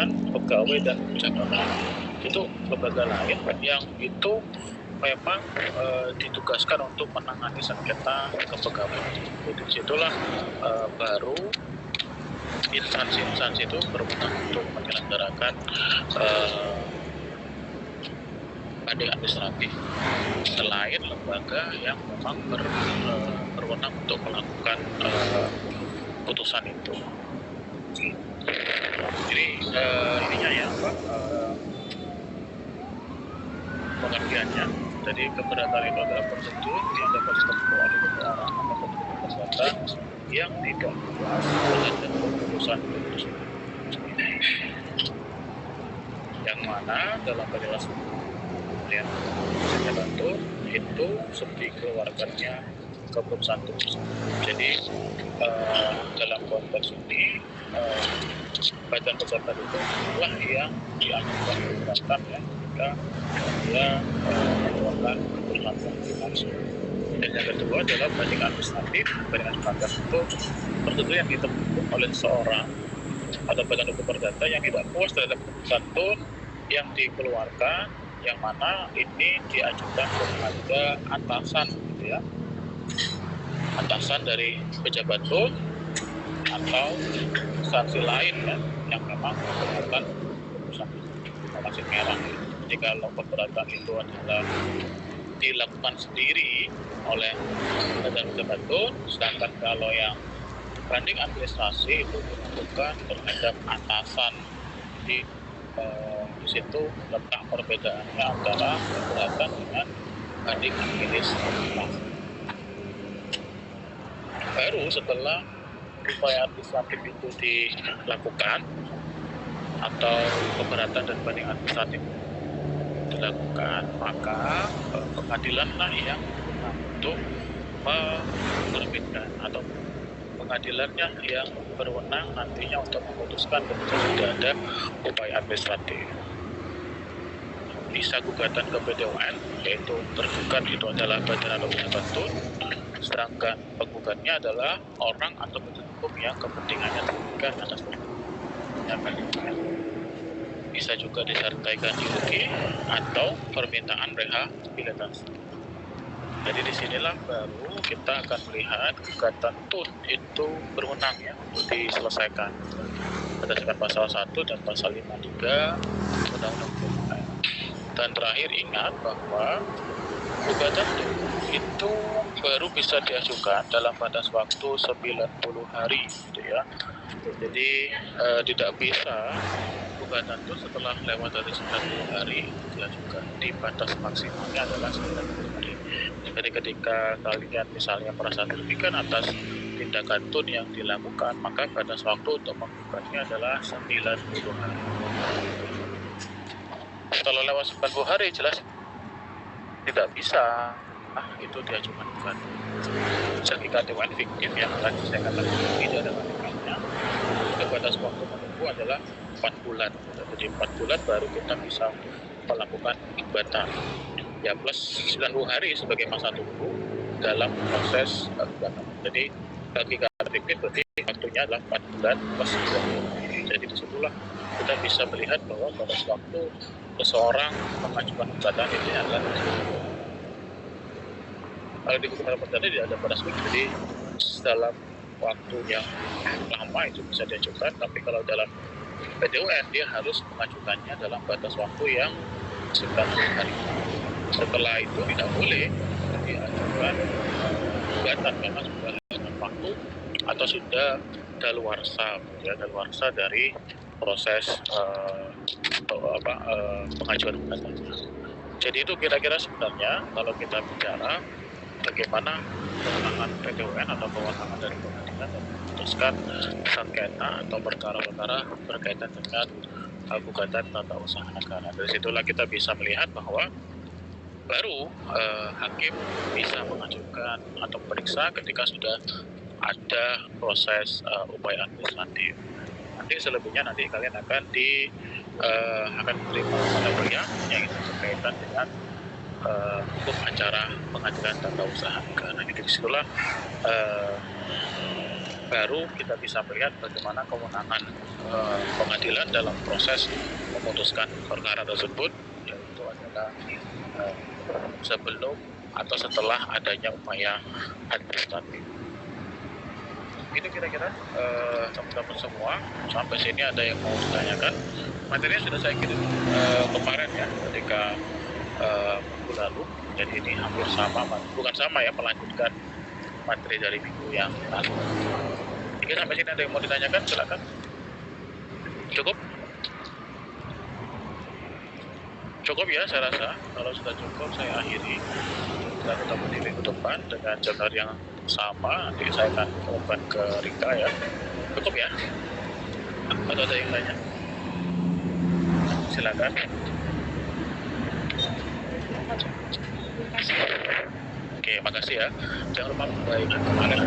dengan pegawai dan pejabat. Itu lembaga lain yang itu memang ditugaskan untuk menangani sengketa kepegawaian. Jadi disitulah baru instansi-instansi itu berwenang untuk menyelenggarakan banding administratif selain lembaga yang memang berwenang untuk melakukan putusan itu. Jadi ininya ya pengertiannya. Jadi keberatan itu adalah prosedur yang dapat ditempuh oleh orang atau penduduk perdata yang tidak puas terhadap keputusan itu. Yang mana dalam penjelasan yang saya bantu itu seperti keluarganya Kepulauan Santu. Jadi dalam konteks ini badan pejabat itu lah yang diajukan keberatan ya ketika dia melakukan keputusan langsung. Dan yang kedua adalah banding administratif. Banding administratif itu prosedur yang ditempuh oleh seseorang atau badan hukum perdata yang tidak puas terhadap keputusan itu yang dikeluarkan, yang mana ini diajukan kepada atasan, gitu ya, atasan dari pejabat itu atau instansi lain ya, yang memang keberatan keputusan masih merah. Jadi kalau keberatan itu adalah dilakukan sendiri oleh badan pejabat itu, sedangkan kalau yang banding administrasi itu dilakukan terhadap atasan. Di situ letak perbedaannya antara keberatan dengan banding administratif. Baru setelah upaya administratif itu dilakukan atau keberatan dan banding administratif dilakukan, maka pengadilanlah yang untuk menerbitkan atau pengadilannya yang berwenang nantinya untuk memutuskan ketika sudah ada upaya administratif. Bisa gugatan ke PT UN, yaitu tergugat itu adalah badan atau pejabat itu, sedangkan penggugatnya adalah orang atau badan hukum yang kepentingannya tergugat atas perbuatan. Bisa juga disertai ganti rugi atau permintaan rehabilitasi. Jadi disinilah baru kita akan melihat gugatan TUN itu berwenang ya untuk diselesaikan berdasarkan pasal 1 dan pasal 53 Undang-Undang PUN. Dan terakhir ingat bahwa gugatan TUN itu baru bisa diajukan dalam batas waktu 90 hari, gitu ya. Jadi tidak bisa gugatan itu setelah lewat dari 90 hari diajukan. Di batas maksimalnya adalah 90 hari. Jadi ketika kalian misalnya merasa dirugikan atas tindakan TUN yang dilakukan, maka batas waktu untuk menggugatnya adalah 90 hari. Kalau lewat 90 hari jelas tidak bisa itu diajukan gugatan. Jadi KTWN fiktif yang tadi saya katakan tidak ada kandungannya. Batas waktu menunggu adalah 4 bulan. Jadi 4 bulan baru kita bisa melakukan gugatan. Ya plus 90 hari sebagai masa tunggu dalam proses gugatan. Jadi bagi kata fiktif berarti waktunya adalah 4 bulan plus 90 hari. Jadi disitulah kita bisa melihat bahwa batas waktu seseorang mengajukan gugatan itu adalah kalau di hukum perdata tidak ada batas waktu, jadi dalam waktu yang lama itu bisa diajukan, tapi kalau dalam PT UN dia harus mengajukannya dalam batas waktu yang 90 hari. Setelah itu tidak boleh diajukan gugatan karena sudah lewat waktu atau sudah daluarsa, ya, daluarsa dari proses pengajuan gugatan. Jadi itu kira-kira sebenarnya kalau kita bicara bagaimana kewenangan PT UN atau kewenangan dari pengadilan dan memutuskan sengketa atau perkara-perkara berkaitan dengan gugatan tata usaha negara. Dari situlah kita bisa melihat bahwa baru hakim bisa mengajukan atau periksa ketika sudah ada proses upaya administratif. Nanti selebihnya nanti kalian akan menerima materi yang berkaitan dengan hukum acara pengadilan tata usaha negara. Jadi disitulah baru kita bisa melihat bagaimana kewenangan pengadilan dalam proses memutuskan perkara tersebut, yaitu adalah sebelum atau setelah adanya upaya administratif. Itu kira-kira teman-teman semua. Sampai sini ada yang mau ditanyakan? Materinya sudah saya kirim kemarin ya, ketika minggu lalu. Jadi ini hampir sama, bukan sama ya, melanjutkan materi dari minggu yang lalu. Jika sampai sini ada yang mau ditanyakan, silakan. Cukup? Cukup ya, saya rasa. Kalau sudah cukup, saya akhiri. Kita ketemu di minggu depan dengan jurnal yang sama. Nanti saya akan kembali ke Rika ya. Cukup ya? Atau ada yang lainnya? Silakan. Oke, makasih ya. Jangan lupa baik kemarin